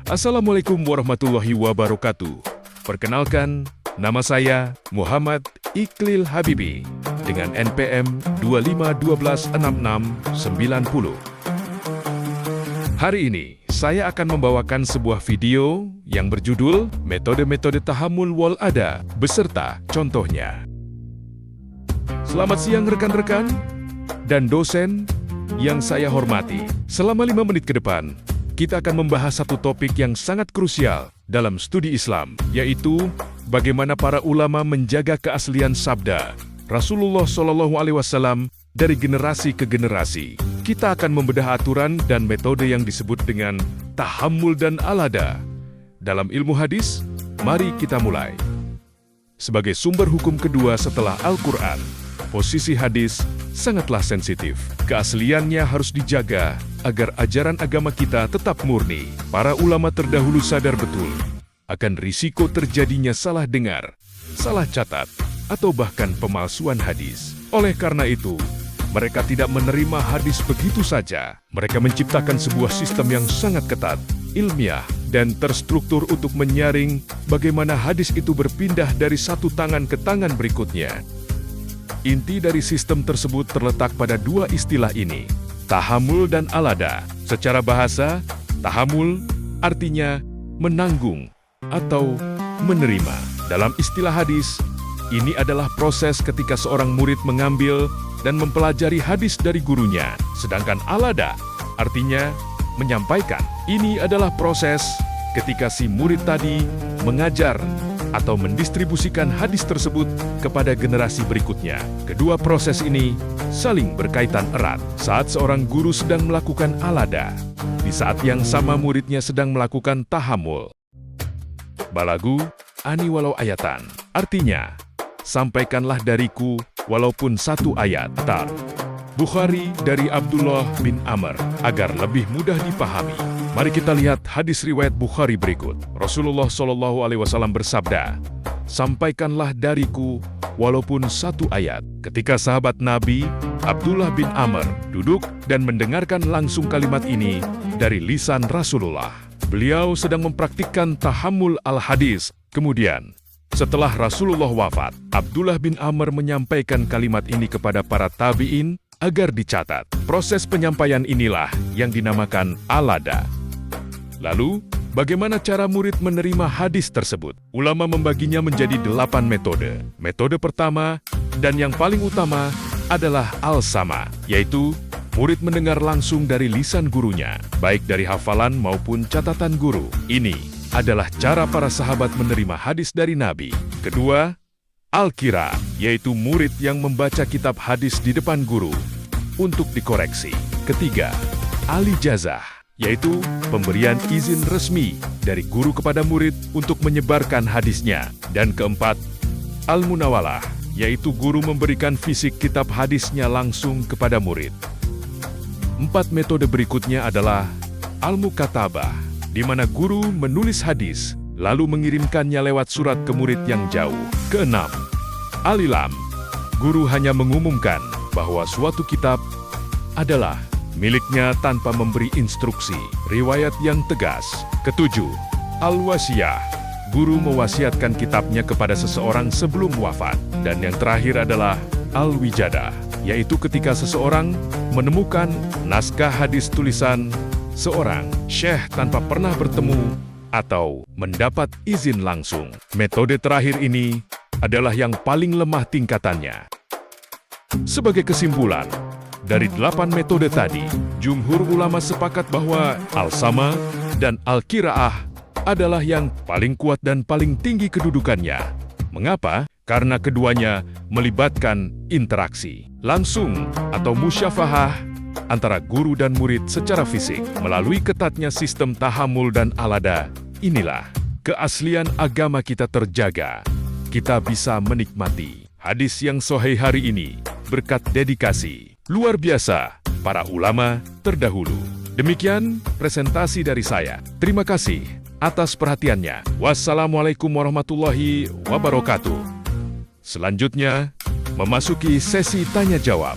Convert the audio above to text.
Assalamualaikum warahmatullahi wabarakatuh. Perkenalkan, nama saya Muhammad Iqlil Habibi dengan NPM 25126690. Hari ini, saya akan membawakan sebuah video yang berjudul Metode-metode Tahammul wal Adha beserta contohnya. Selamat siang rekan-rekan dan dosen yang saya hormati. Selama 5 menit ke depan, kita akan membahas satu topik yang sangat krusial dalam studi Islam, yaitu bagaimana para ulama menjaga keaslian sabda Rasulullah SAW dari generasi ke generasi. Kita akan membedah aturan dan metode yang disebut dengan tahammul dan al-adha. Dalam ilmu hadis, mari kita mulai. Sebagai sumber hukum kedua setelah Al-Quran, posisi hadis sangatlah sensitif. Keasliannya harus dijaga agar ajaran agama kita tetap murni. Para ulama terdahulu sadar betul akan risiko terjadinya salah dengar, salah catat, atau bahkan pemalsuan hadis. Oleh karena itu, mereka tidak menerima hadis begitu saja. Mereka menciptakan sebuah sistem yang sangat ketat, ilmiah, dan terstruktur untuk menyaring bagaimana hadis itu berpindah dari satu tangan ke tangan berikutnya. Inti dari sistem tersebut terletak pada dua istilah ini, tahammul dan al-adha. Secara bahasa, tahammul artinya menanggung atau menerima. Dalam istilah hadis, ini adalah proses ketika seorang murid mengambil dan mempelajari hadis dari gurunya. Sedangkan al-adha artinya menyampaikan. Ini adalah proses ketika si murid tadi mengajar atau mendistribusikan hadis tersebut kepada generasi berikutnya. Kedua proses ini saling berkaitan erat. Saat seorang guru sedang melakukan al-adha, di saat yang sama muridnya sedang melakukan tahammul. Balagu ani walau ayatan, artinya sampaikanlah dariku walaupun satu ayat. Tar. Bukhari dari Abdullah bin Amr. Agar lebih mudah dipahami, mari kita lihat hadis riwayat Bukhari berikut. Rasulullah SAW bersabda, sampaikanlah dariku walaupun satu ayat. Ketika sahabat Nabi, Abdullah bin Amr, duduk dan mendengarkan langsung kalimat ini dari lisan Rasulullah. Beliau sedang mempraktikkan tahammul al-hadis. Kemudian, setelah Rasulullah wafat, Abdullah bin Amr menyampaikan kalimat ini kepada para tabi'in agar dicatat. Proses penyampaian inilah yang dinamakan al-adha. Lalu, bagaimana cara murid menerima hadis tersebut? Ulama membaginya menjadi 8 metode. Metode pertama dan yang paling utama adalah al-sama, yaitu murid mendengar langsung dari lisan gurunya, baik dari hafalan maupun catatan guru. Ini adalah cara para sahabat menerima hadis dari Nabi. Kedua, al-qira, yaitu murid yang membaca kitab hadis di depan guru untuk dikoreksi. Ketiga, al-ijazah, yaitu pemberian izin resmi dari guru kepada murid untuk menyebarkan hadisnya. Dan keempat, al-munawalah, yaitu guru memberikan fisik kitab hadisnya langsung kepada murid. 4 metode berikutnya adalah al-mukatabah, di mana guru menulis hadis, lalu mengirimkannya lewat surat ke murid yang jauh. Keenam, al-ilam, guru hanya mengumumkan bahwa suatu kitab adalah miliknya tanpa memberi instruksi, riwayat yang tegas. Ketujuh, al-wasiyah, guru mewasiatkan kitabnya kepada seseorang sebelum wafat. Dan yang terakhir adalah al-wijadah, yaitu ketika seseorang menemukan naskah hadis tulisan seorang syekh tanpa pernah bertemu atau mendapat izin langsung. Metode terakhir ini adalah yang paling lemah tingkatannya. Sebagai kesimpulan, dari 8 metode tadi, jumhur ulama sepakat bahwa al-sama dan al-qiraah adalah yang paling kuat dan paling tinggi kedudukannya. Mengapa? Karena keduanya melibatkan interaksi langsung atau musyafahah antara guru dan murid secara fisik. Melalui ketatnya sistem tahammul dan al-adha, inilah keaslian agama kita terjaga. Kita bisa menikmati hadis yang sahih hari ini berkat dedikasi luar biasa para ulama terdahulu. Demikian presentasi dari saya. Terima kasih atas perhatiannya. Wassalamualaikum warahmatullahi wabarakatuh. Selanjutnya, memasuki sesi tanya jawab.